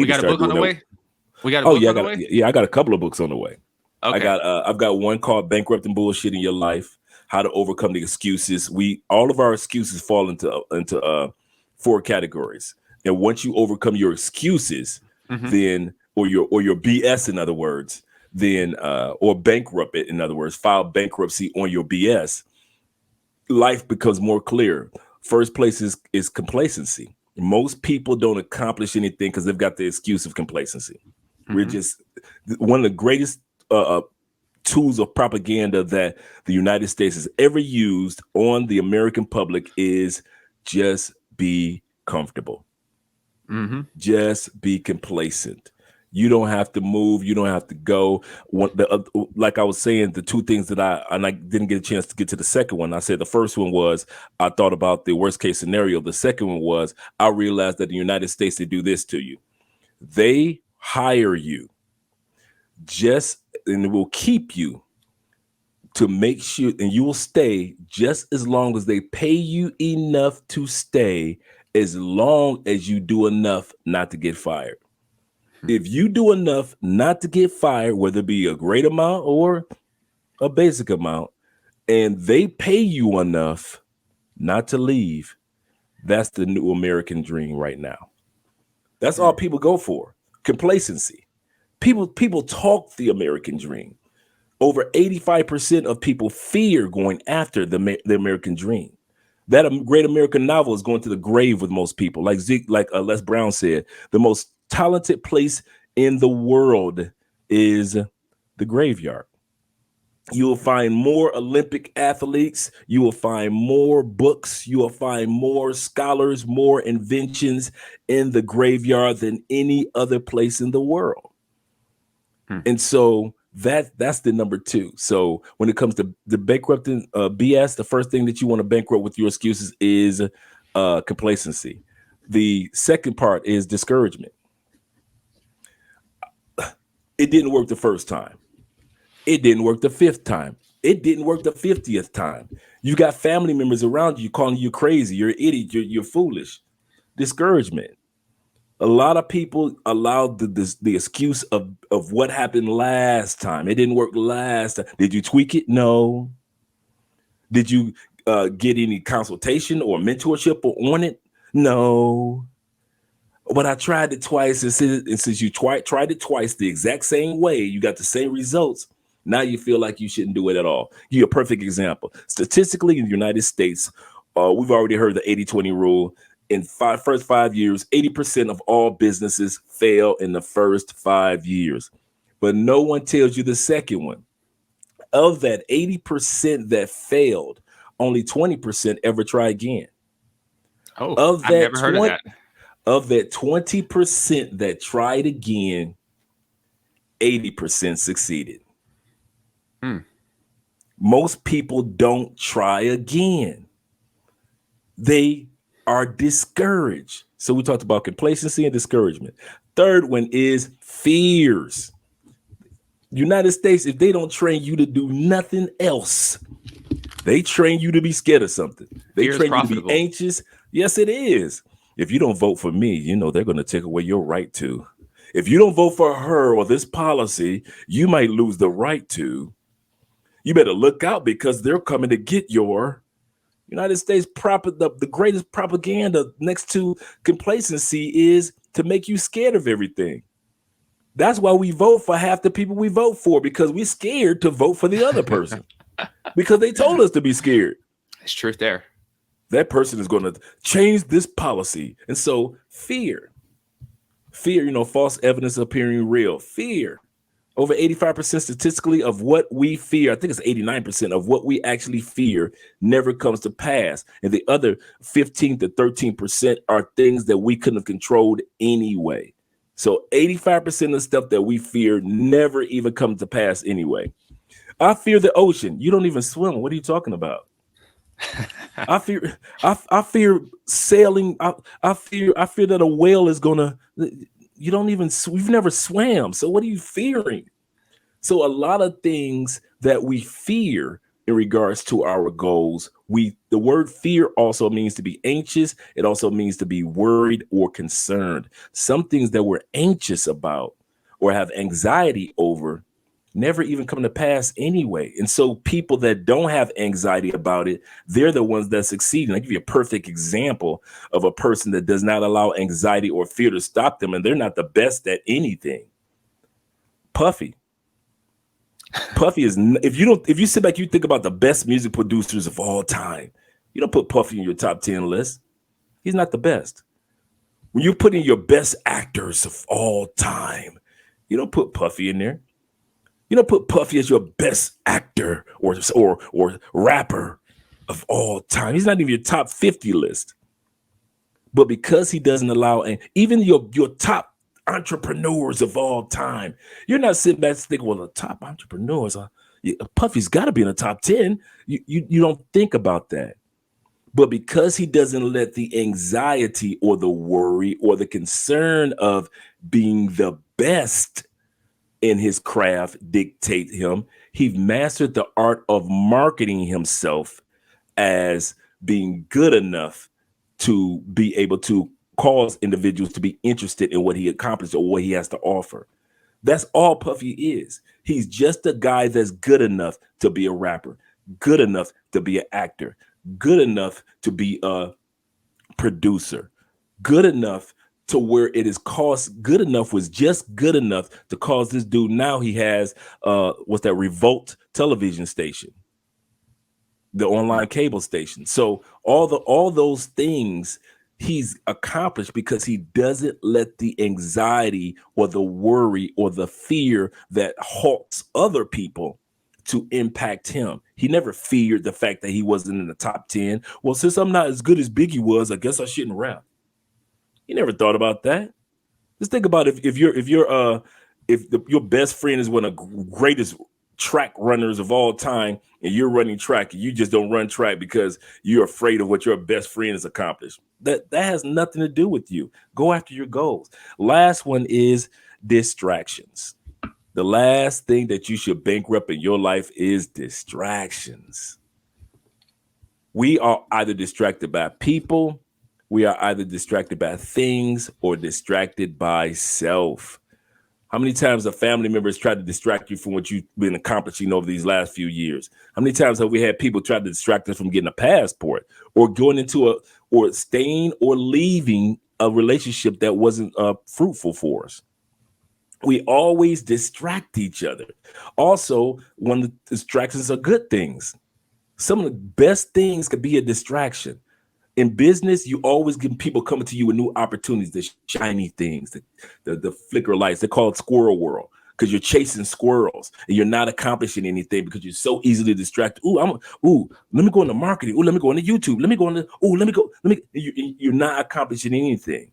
need to start doing that. We got a book on the way? I got a couple of books on the way. Okay. I've got one called Bankrupting Bullshit in Your Life, How to Overcome the Excuses. All of our excuses fall into 4 categories. And once you overcome your excuses, then or your BS, in other words, then or bankrupt it, in other words, file bankruptcy on your BS, life becomes more clear. First place is complacency. Most people don't accomplish anything because they've got the excuse of complacency. We're just one of the greatest tools of propaganda that the United States has ever used on the American public is just be comfortable. Just be complacent. You don't have to move. You don't have to go. Like I was saying, the 2 things that I didn't get a chance to get to the second one. I said the first one was I thought about the worst case scenario. The second one was I realized that the United States, they do this to you. They hire you and it will keep you to make sure, and you will stay just as long as they pay you enough to stay, as long as you do enough not to get fired. If you do enough not to get fired, whether it be a great amount or a basic amount, and they pay you enough not to leave, that's the new American dream right now. That's all people go for. Complacency. People talk the American dream. Over 85% of people fear going after the American dream. That great American novel is going to the grave with most people. Like Les Brown said, the most talented place in the world is the graveyard. You will find more Olympic athletes. You will find more books. You will find more scholars, more inventions in the graveyard than any other place in the world. And so that's the number 2. So when it comes to the bankrupting BS, the first thing that you want to bankrupt with your excuses is complacency. The second part is discouragement. It didn't work the first time. It didn't work the 5th time. It didn't work the 50th time. You got family members around you calling you crazy. You're an idiot. You're foolish. Discouragement. A lot of people allowed the excuse of what happened last time. It didn't work last time. Did you tweak it? No. Did you get any consultation or mentorship on it? No. But I tried it twice, and since you tried it twice the exact same way, you got the same results. Now you feel like you shouldn't do it at all. Give you a perfect example. Statistically, in the United States, we've already heard the 80-20 rule. In first 5 years, 80% of all businesses fail in the first 5 years. But no one tells you the second one. Of that 80% that failed, only 20% ever try again. Oh, I've never heard of that. Of that 20% that tried again, 80% succeeded. Most people don't try again. They are discouraged. So we talked about complacency and discouragement. Third one is fears. United States, if they don't train you to do nothing else, they train you to be scared of something. They train you to be anxious. Yes, it is. If you don't vote for me, you know they're going to take away your right to. If you don't vote for her or this policy, you might lose the right to. You better look out because they're coming to get your United States. The greatest propaganda next to complacency is to make you scared of everything. That's why we vote for half the people we vote for, because we're scared to vote for the other person because they told us to be scared. There's truth there. That person is going to change this policy. And so fear, false evidence appearing real. Fear. Over 85% statistically of what we fear, I think it's 89% of what we actually fear never comes to pass. And the other 15 to 13% are things that we couldn't have controlled anyway. So 85% of the stuff that we fear never even comes to pass anyway. I fear the ocean. You don't even swim. What are you talking about? I fear sailing. I fear that a whale is gonna. We've never swam. So what are you fearing? So a lot of things that we fear in regards to our goals. The word fear also means to be anxious. It also means to be worried or concerned. Some things that we're anxious about or have anxiety over never even come to pass anyway. And so people that don't have anxiety about it, they're the ones that succeed. And I give you a perfect example of a person that does not allow anxiety or fear to stop them, and they're not the best at anything. Puffy. Puffy is, if you sit back, you think about the best music producers of all time, you don't put Puffy in your top 10 list. He's not the best. When you put in your best actors of all time, you don't put Puffy in there. You don't put Puffy as your best actor or rapper of all time. He's not even your top 50 list. But because he doesn't allow, and even your top entrepreneurs of all time, you're not sitting back thinking, well, the top entrepreneurs, Puffy's got to be in the top 10. You don't think about that. But because he doesn't let the anxiety or the worry or the concern of being the best in his craft dictate him, he mastered the art of marketing himself as being good enough to be able to cause individuals to be interested in what he accomplished or what he has to offer. That's all Puffy is. He's just a guy that's good enough to be a rapper, good enough to be an actor, good enough to be a producer, good enough to where it is cost. Good enough was just good enough to cause this dude. Now he has what's that, Revolt television station, the online cable station. So all those things he's accomplished because he doesn't let the anxiety or the worry or the fear that halts other people to impact him. He never feared the fact that he wasn't in the top 10. Well, since I'm not as good as Biggie was, I guess I shouldn't rap. He never thought about that. Just think about if your best friend is one of the greatest track runners of all time, and you're running track, and you just don't run track because you're afraid of what your best friend has accomplished. That has nothing to do with you. Go after your goals. Last one is distractions. The last thing that you should bankrupt in your life is distractions. We are either distracted by people, we are either distracted by things, or distracted by self. How many times have family members tried to distract you from what you've been accomplishing over these last few years? How many times have we had people try to distract us from getting a passport or going into or staying or leaving a relationship that wasn't fruitful for us? We always distract each other. Also, one of the distractions are good things. Some of the best things could be a distraction. In business, you always get people coming to you with new opportunities, the shiny things, the flicker lights. They call it squirrel world because you're chasing squirrels and you're not accomplishing anything because you're so easily distracted. Let me go into marketing. Let me go into YouTube. Let me go into, you're not accomplishing anything.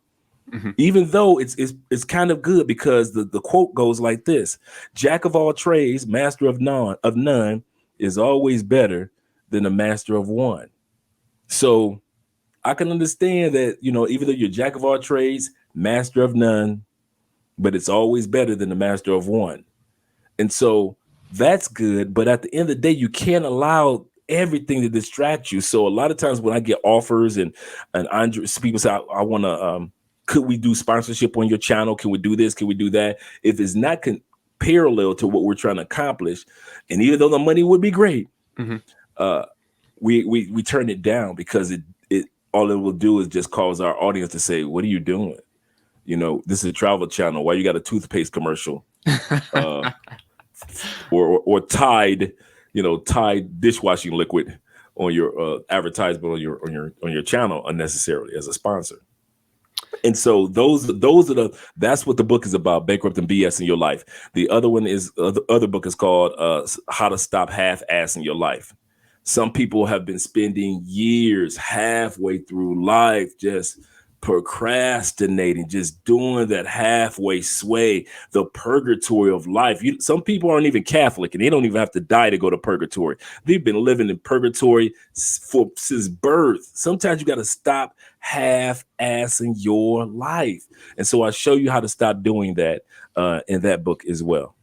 Mm-hmm. Even though it's kind of good because the quote goes like this: Jack of all trades, master of none is always better than a master of one. So I can understand that, even though you're jack of all trades, master of none, but it's always better than the master of one. And so that's good. But at the end of the day, you can't allow everything to distract you. So a lot of times when I get offers and Andre, people say, I want to, could we do sponsorship on your channel? Can we do this? Can we do that? If it's not parallel to what we're trying to accomplish, and even though the money would be great, mm-hmm. We turn it down because all it will do is just cause our audience to say, what are you doing? This is a travel channel. Why you got a toothpaste commercial? or Tide, Tide dishwashing liquid on your advertisement on your channel unnecessarily as a sponsor. And so that's what the book is about, bankrupting BS in your life. The other one the other book is called How to Stop Half-Assing Your Life. Some people have been spending years halfway through life just procrastinating, just doing that halfway sway, the purgatory of life. Some people aren't even Catholic and they don't even have to die to go to purgatory. They've been living in purgatory since birth. Sometimes you got to stop half-assing your life. And so I show you how to stop doing that in that book as well.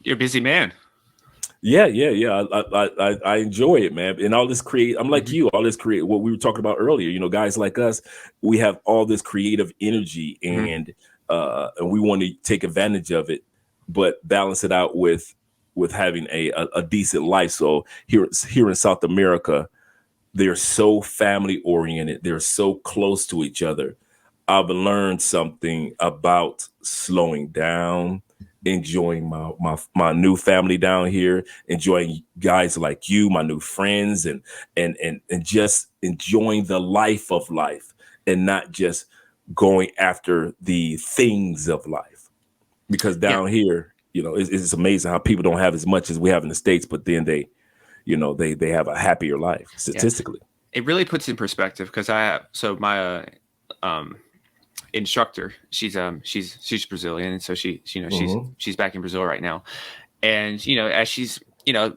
You're a busy man. Yeah. I enjoy it, man. And all this I'm like Mhm. you, all this what we were talking about earlier, guys like us, we have all this creative energy Mhm. and we want to take advantage of it, but balance it out with having a decent life. So here in South America, they're so family oriented. They're so close to each other. I've learned something about slowing down, enjoying my new family down here, enjoying guys like you, my new friends, and just enjoying the life of life and not just going after the things of life. Because Yeah. down here, it's amazing how people don't have as much as we have in the States, but then they have a happier life Yeah. statistically. It really puts in perspective because my instructor, she's Brazilian, and so Mhm. she's back in Brazil right now. And as she's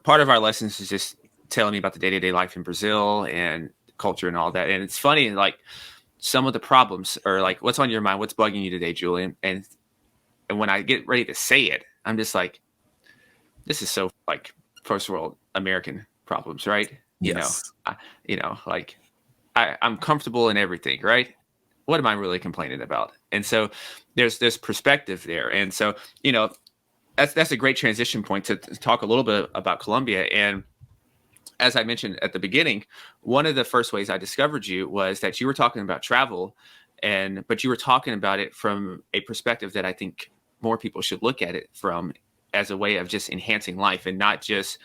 part of our lessons is just telling me about the day-to-day life in Brazil and culture and all that. And it's funny, like some of the problems are like, what's on your mind, what's bugging you today, Julian? And when I get ready to say it, I'm just like, this is so like first world American problems, right? Yes. Like I'm comfortable in everything, right? What am I really complaining about? And so there's perspective there. And so, that's a great transition point to talk a little bit about Colombia. And as I mentioned at the beginning, one of the first ways I discovered you was that you were talking about travel, but you were talking about it from a perspective that I think more people should look at it from, as a way of just enhancing life and not just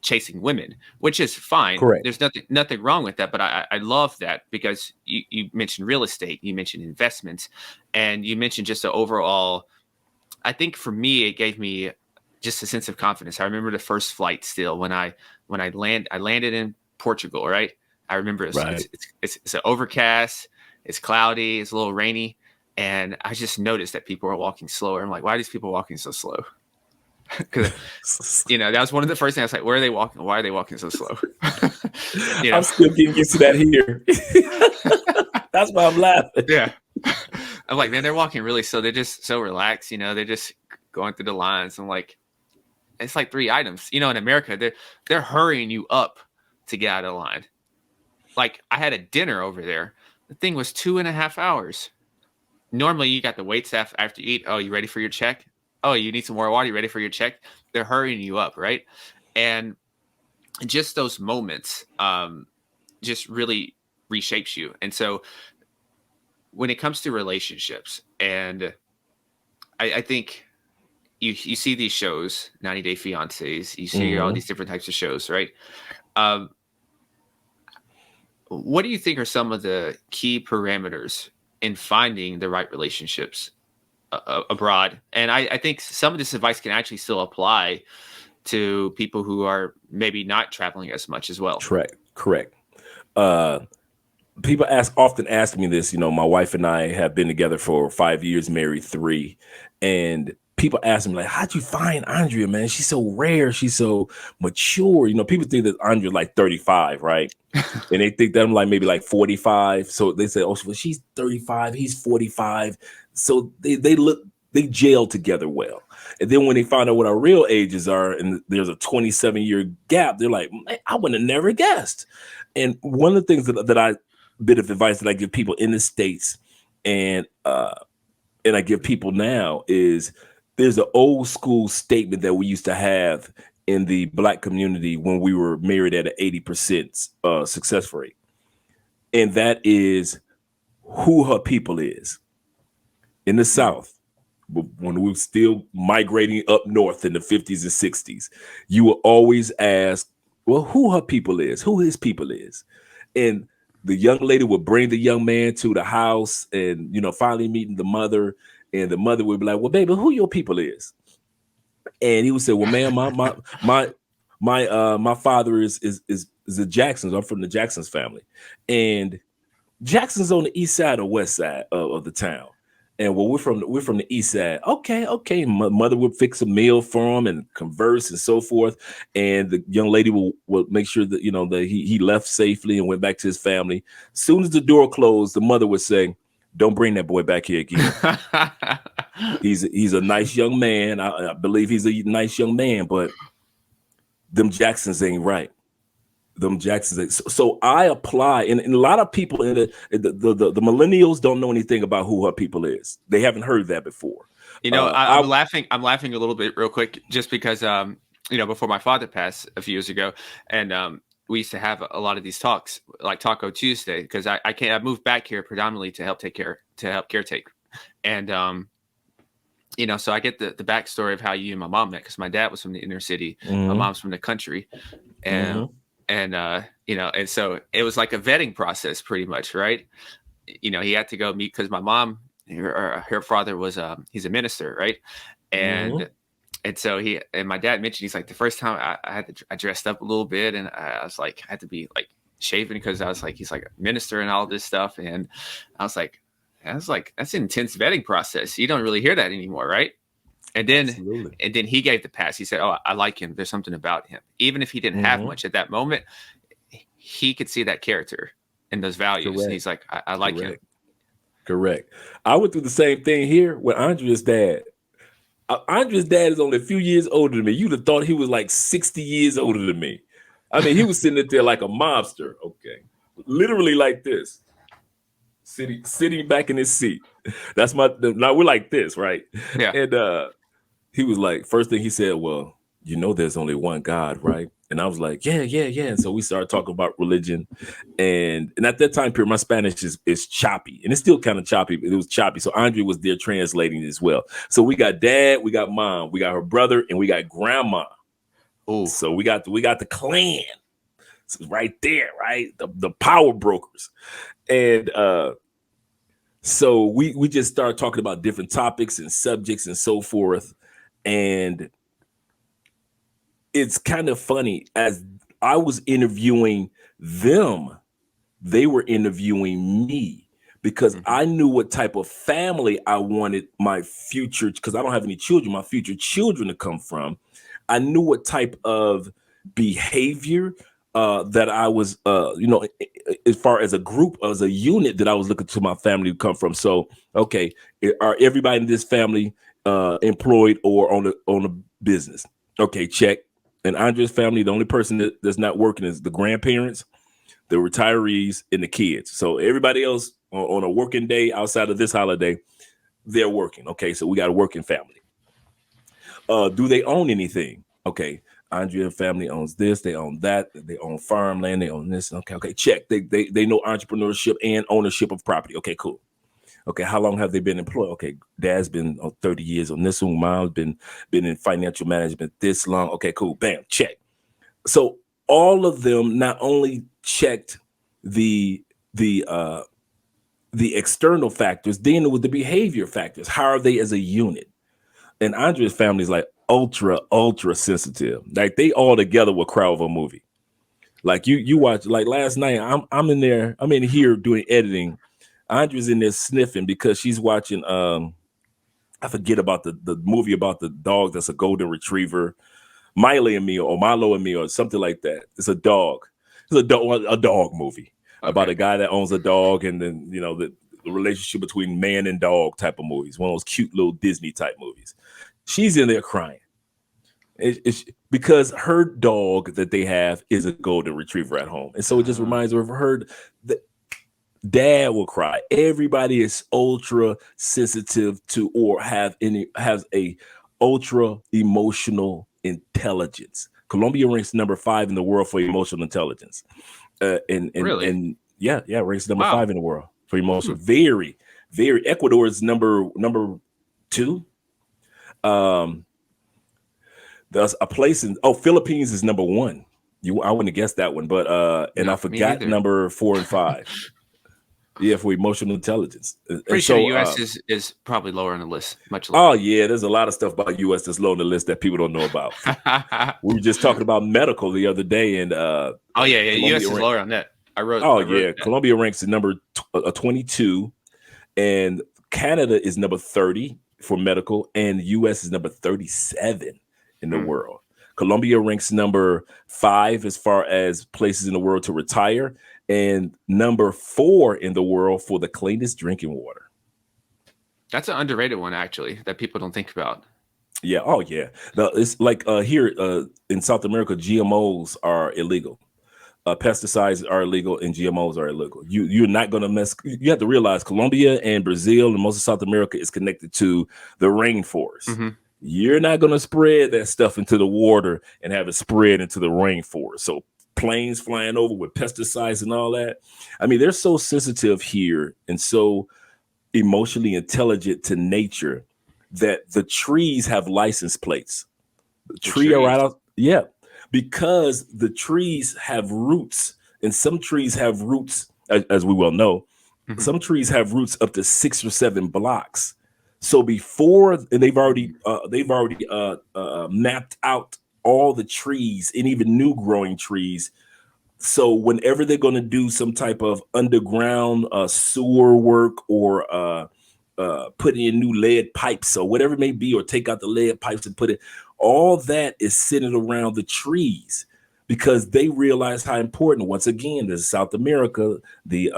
chasing women, which is fine. Correct. There's nothing wrong with that. But I love that because you mentioned real estate, you mentioned investments, and you mentioned just the overall. I think for me, it gave me just a sense of confidence. I remember the first flight still I landed in Portugal, right? I remember Right. it's overcast, it's cloudy, it's a little rainy, and I just noticed that people are walking slower. I'm like, why are these people walking so slow? Because that was one of the first things I was like, where are they walking? Why are they walking so slow? you know, I'm still getting used to that here. That's why I'm laughing. yeah. I'm like, man, they're walking really slow. They're just so relaxed. They're just going through the lines. I'm like, it's like 3 items. In America, they're hurrying you up to get out of line. Like I had a dinner over there. The thing was 2.5 hours. Normally, you got the wait staff after you eat. Oh, you ready for your check? Oh, you need some more water. You ready for your check? They're hurrying you up, right? And just those moments, just really reshapes you. And so, when it comes to relationships, and I think you see these shows, 90 Day Fiancés, you see all Mhm. these different types of shows, right? Um, what do you think are some of the key parameters in finding the right relationships abroad? And I think some of this advice can actually still apply to people who are maybe not traveling as much as well. Correct. Uh, People often ask me this. My wife and I have been together for 5 years, married 3, and people ask me like, "How'd you find Andrea, man? She's so rare. She's so mature." People think that Andrea like 35, right? And they think that I'm like maybe like 45. So they say, "Oh, well, she's 35. He's 45." So they gel together well. And then when they find out what our real ages are, and there's a 27-year gap, they're like, "Man, I would have never guessed." And one of the things that I bit of advice that I give people in the States and I give people now is there's an old school statement that we used to have in the Black community when we were married at an 80% success rate. And that is who her people is. In the South, when we were still migrating up north in the 50s and 60s, you will always ask, well, who her people is, who his people is. And the young lady would bring the young man to the house and, finally meeting the mother. And the mother would be like, well, baby, who your people is? And he would say, well, man, my father is the Jacksons. I'm from the Jacksons family. And Jackson's on the east side or west side of the town. And well, we're from the east side. Okay. Mother would fix a meal for him and converse and so forth. And the young lady will make sure that that he left safely and went back to his family. As soon as the door closed, the mother would say, "Don't bring that boy back here again. He's a nice young man. I believe he's a nice young man, but them Jacksons ain't right. Them Jacksons. So I apply, and a lot of people in the millennials don't know anything about who her people is. They haven't heard that before. I'm laughing. I'm laughing a little bit real quick, just because before my father passed a few years ago, and we used to have a lot of these talks, like Taco Tuesday, because I moved back here predominantly to help caretake, and so I get the backstory of how you and my mom met, because my dad was from the inner city, my mom's from the country, and and so it was like a vetting process, pretty much, right? He had to go meet, because my mom, her father was he's a minister, right? And so my dad mentioned, he's like, the first time I dressed up a little bit, and I was like, I had to be like shaven, because I was like, he's like a minister and all this stuff, and I was like, that's an intense vetting process. You don't really hear that anymore, right? And then he gave the pass. He said, "Oh, I like him. There's something about him." Even if he didn't have much at that moment, he could see that character and those values. Correct. He's like, I like him. Correct. I went through the same thing here with Andrea's dad. Andrea's dad is only a few years older than me. You'd have thought he was like 60 years older than me. I mean, he was sitting there like a mobster. Okay. Literally like this. Sitting back in his seat. Now we're like this, right? Yeah. And he was like, first thing he said, well, there's only one God, right? And I was like, yeah. And so we started talking about religion. And at that time period, my Spanish is choppy. And it's still kind of choppy, but it was choppy. So Andre was there translating as well. So we got dad, we got mom, we got her brother, and we got grandma. Oh, so we got the clan. So right there, right? The power brokers. And so we just started talking about different topics and subjects and so forth. And it's kind of funny, as I was interviewing them, they were interviewing me, because I knew what type of family I wanted my future, because I don't have any children, my future children to come from. I knew what type of behavior that I was, as far as a group, as a unit, that I was looking to my family to come from. So, okay, are everybody in this family employed or on a business? Okay, check. And Andre's family, the only person that's not working is the grandparents, the retirees, and the kids. So everybody else on a working day outside of this holiday, they're working. Okay, so we got a working family. Do they own anything? Okay, Andrea's family owns this, they own that, they own farmland, they own this. Okay, check. They know entrepreneurship and ownership of property. Okay, cool. Okay, how long have they been employed? Okay, dad's been 30 years on this one. Mom's been in financial management this long. Okay, cool. Bam, check. So all of them not only checked the external factors, then with the behavior factors. How are they as a unit? And Andre's family is like ultra sensitive. Like they all together will cry over a movie. Like you watch, like last night, I'm in here doing editing. Andre's in there sniffing because she's watching I forget about the movie about the dog that's a golden retriever, Milo and me or something like that. It's a dog. It's a dog movie about a guy that owns a dog, and then the relationship between man and dog type of movies. One of those cute little Disney type movies. She's in there crying. It's because her dog that they have is a golden retriever at home, and so it just reminds her of her. Dad will cry. Everybody is ultra sensitive to, or has a ultra emotional intelligence. Colombia ranks number 5 in the world for emotional intelligence. Really? And yeah, ranks number 5 in the world for emotional. Very, very. Ecuador is number 2. There's a place in Philippines is number 1. I wouldn't have guessed that one, but I forgot number 4 and 5. Yeah, for emotional intelligence. Pretty sure the U.S. is probably lower on the list, much lower. Oh, yeah, there's a lot of stuff about U.S. that's low on the list that people don't know about. We were just talking about medical the other day, and U.S. is lower on that. I wrote that. Colombia ranks at number 22, and Canada is number 30 for medical, and U.S. is number 37 in the world. Colombia ranks number 5 as far as places in the world to retire, and number 4 in the world for the cleanest drinking water. That's an underrated one, actually, that people don't think about. Yeah. Oh, yeah. It's like here in South America, GMOs are illegal. Pesticides are illegal and GMOs are illegal. You're not going to mess. You have to realize Colombia and Brazil and most of South America is connected to the rainforest. Mm-hmm. You're not going to spread that stuff into the water and have it spread into the rainforest. So planes flying over with pesticides and all that. I mean, they're so sensitive here and so emotionally intelligent to nature that the trees have license plates. The The tree trees. around, yeah, because the trees have roots, and some trees have roots, as we well know. Mm-hmm. Some trees have roots up to 6 or 7 blocks. So before, and they've already mapped out all the trees and even new growing trees. So whenever they're going to do some type of underground sewer work or put in new lead pipes or whatever it may be, or take out the lead pipes and put it, all that is centered around the trees because they realize how important. Once again, this is South America, the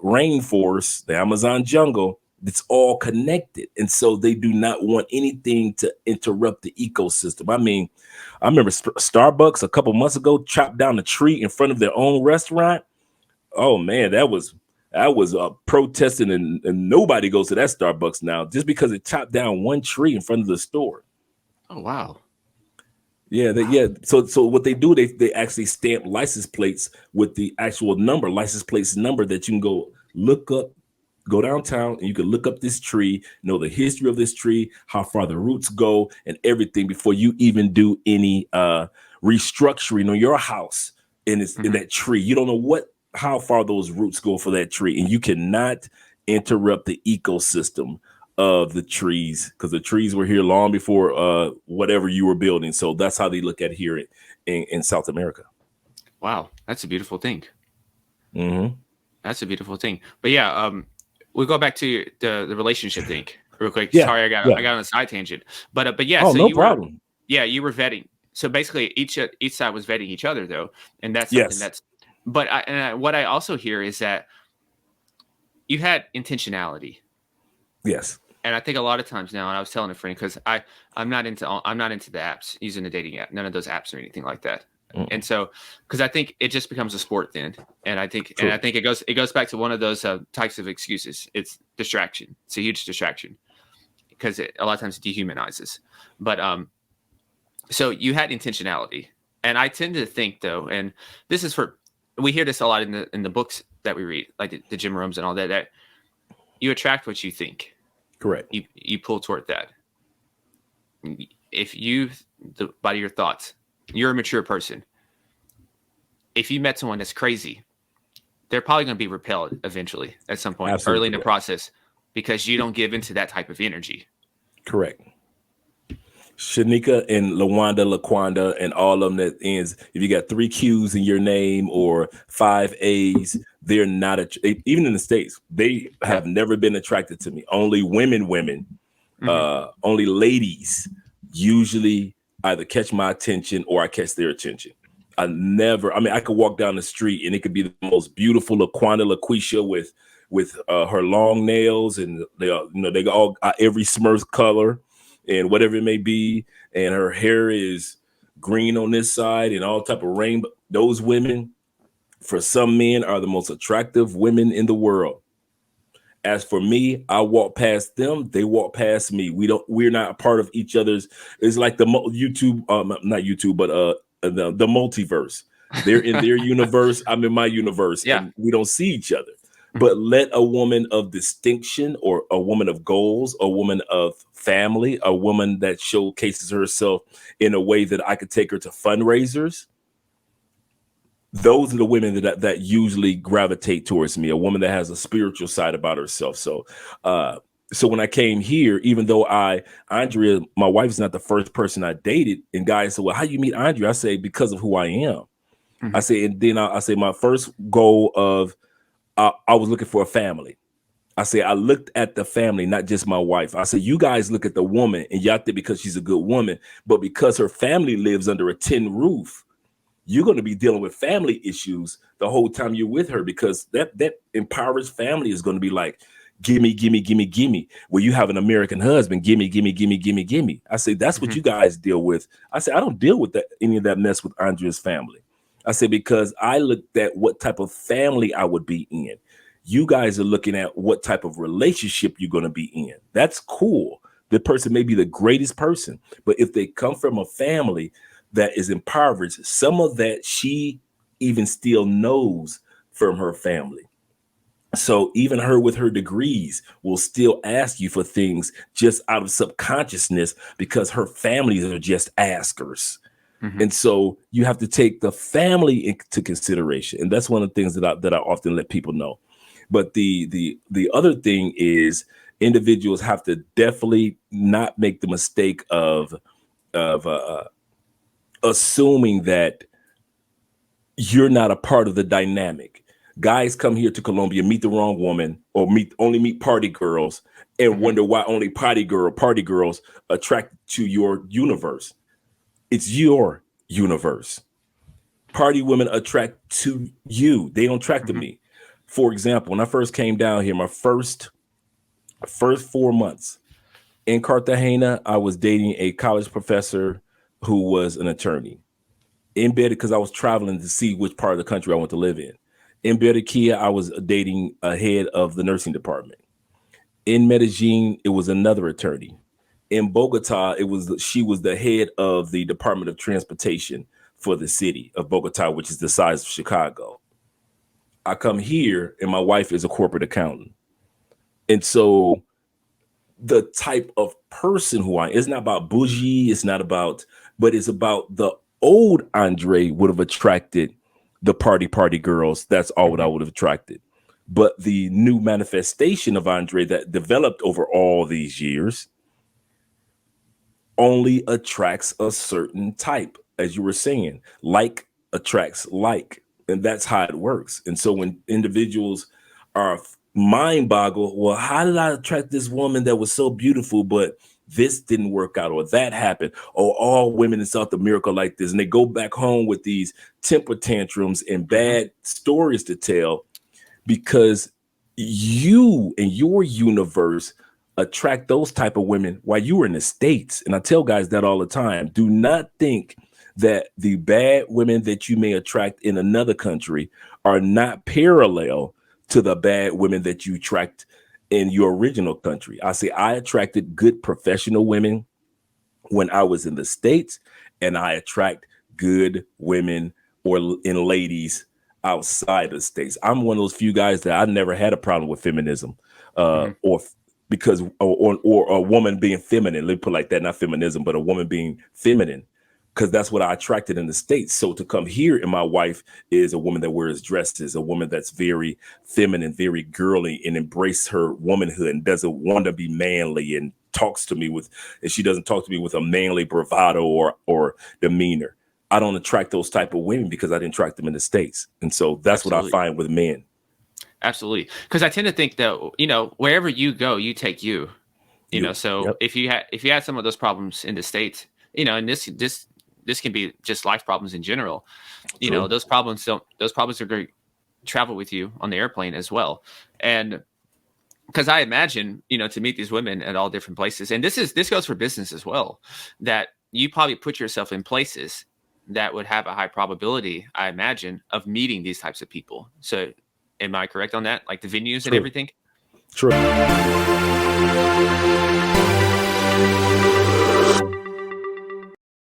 rainforest, the Amazon jungle. It's all connected, and so they do not want anything to interrupt the ecosystem. I mean, I remember Starbucks a couple months ago chopped down a tree in front of their own restaurant. Oh man, that was protesting, and nobody goes to that Starbucks now just because it chopped down one tree in front of the store. Oh wow. Yeah, Wow. yeah. So what they do, they actually stamp license plates with the actual number, license plates number that you can go look up, go downtown, and you can look up this tree, know the history of this tree, how far the roots go, and everything before you even do any restructuring on your house in Mm-hmm. that tree. You don't know how far those roots go for that tree, and you cannot interrupt the ecosystem of the trees because the trees were here long before whatever you were building. So that's how they look at it here in South America. Wow, that's a beautiful thing. Mm-hmm. That's a beautiful thing. But yeah, we'll go back to the relationship thing real quick. Yeah, Sorry, yeah. I got on a side tangent. But yeah, Oh, so no problem. you were vetting. So basically, each side was vetting each other though, and that's something Yes, that's. But what I also hear is that you had intentionality, yes. and I think a lot of times now, and I was telling a friend because I'm not into the apps, using the dating app, none of those apps or anything like that. Mm, And so, because I think it just becomes a sport then, and I think true. it goes back to one of those types of excuses. It's distraction. It's a huge distraction because a lot of times it dehumanizes. But so you had intentionality, and I tend to think though, and this is for we hear this a lot in the books that we read, like the Jim Rohns and all that. That you attract what you think. Correct. You pull toward that. If you by your thoughts, you're a mature person. If you met someone that's crazy, they're probably going to be repelled eventually at some point early Absolutely in the correct. process because you don't give into that type of energy. Correct. Shanika and Laquanda and all of them that ends. If you got 3 Q's in your name or 5 A's, they're not even in the States. They Yeah. have never been attracted to me. Only women, Mm-hmm. only ladies usually either catch my attention or I catch their attention. I mean, I could walk down the street and it could be the most beautiful LaQuisha with her long nails and they all every Smurf color and whatever it may be, and her hair is green on this side and all type of rainbow. Those women, for some men, are the most attractive women in the world. As for me, I walk past them, they walk past me. We're not a part of each other's. It's like the YouTube, not YouTube, but the multiverse. They're in their universe, I'm in my universe, Yeah. and we don't see each other. Mhm. But let a woman of distinction or a woman of goals, a woman of family, a woman that showcases herself in a way that I could take her to fundraisers, those are the women that usually gravitate towards me. A woman that has a spiritual side about herself. So when I came here, even though Andrea, my wife's not the first person I dated, and guys said, "Well, how you meet Andrea?" I say, "Because of who I am." I Mhm. say, and then I say, my first goal of I was looking for a family. I say I looked at the family, not just my wife. I say you guys look at the woman and y'all think because she's a good woman, but because her family lives under a tin roof, you're going to be dealing with family issues the whole time you're with her because that impoverished family is going to be like, gimme, gimme, gimme, gimme. Well, you have an American husband, gimme, gimme, gimme, gimme, gimme. I say, that's what Hmm. you guys deal with. I say, I don't deal with that, any of that mess with Andrea's family. I say, because I looked at what type of family I would be in. You guys are looking at what type of relationship you're going to be in. That's cool. The person may be the greatest person, but if they come from a family that is impoverished, some of that she even still knows from her family. So even her with her degrees will still ask you for things just out of subconsciousness because her families are just askers. Hmm. And so you have to take the family into consideration. And that's one of the things that I often let people know. But the other thing is individuals have to definitely not make the mistake of assuming that you're not a part of the dynamic. Guys come here to Colombia, meet the wrong woman, or meet party girls, and Hmm. wonder why only party girls attract to your universe. It's your universe. Party women attract to you. They don't attract to Hmm. me. For example, when I first came down here, my first 4 months in Cartagena, I was dating a college professor who was an attorney. In bed, because I was traveling to see which part of the country I want to live in. In Barranquilla, I was dating a head of the nursing department. In Medellin, it was another attorney. In Bogota, she was the head of the Department of Transportation for the city of Bogota, which is the size of Chicago. I come here, and my wife is a corporate accountant. And so the type of person who I am, it's not about bougie, it's not about, but it's about the old Andre would have attracted the party girls. That's all what I Hmm. would have attracted. But the new manifestation of Andre that developed over all these years only attracts a certain type, as you were saying. Like attracts like, and that's how it works. And so when individuals are mind boggled, well, how did I attract this woman that was so beautiful, but this didn't work out, or that happened, or all women in South America like this, and they go back home with these temper tantrums and Hmm. bad stories to tell because you and your universe attract those type of women while you were in the States. And I tell guys that all the time. Do not think that the bad women that you may attract in another country are not parallel to the bad women that you attract in your original country. I say I attracted good professional women when I was in the States, and I attract good women or in ladies outside of the States. I'm one of those few guys that I never had a problem with feminism, Hmm. or because or a woman being feminine. Let me put it like that, not feminism, but a woman being feminine, because that's what I attracted in the States. So to come here, and my wife is a woman that wears dresses, a woman that's very feminine, very girly, and embrace her womanhood and doesn't want to be manly and talks to me with, and she doesn't talk to me with a manly bravado or demeanor. I don't attract those type of women because I didn't attract them in the States. And so that's what I Absolutely. find with men. Absolutely. Because I tend to think that, wherever you go, you take you. You, So yep, if you had some of those problems in the States, and this can be just life problems in general. true. Those problems are going to travel with you on the airplane as well. And because I imagine, to meet these women at all different places, and this goes for business as well, that you probably put yourself in places that would have a high probability, I imagine, of meeting these types of people. So am I correct on that? Like the venues and True. everything? True.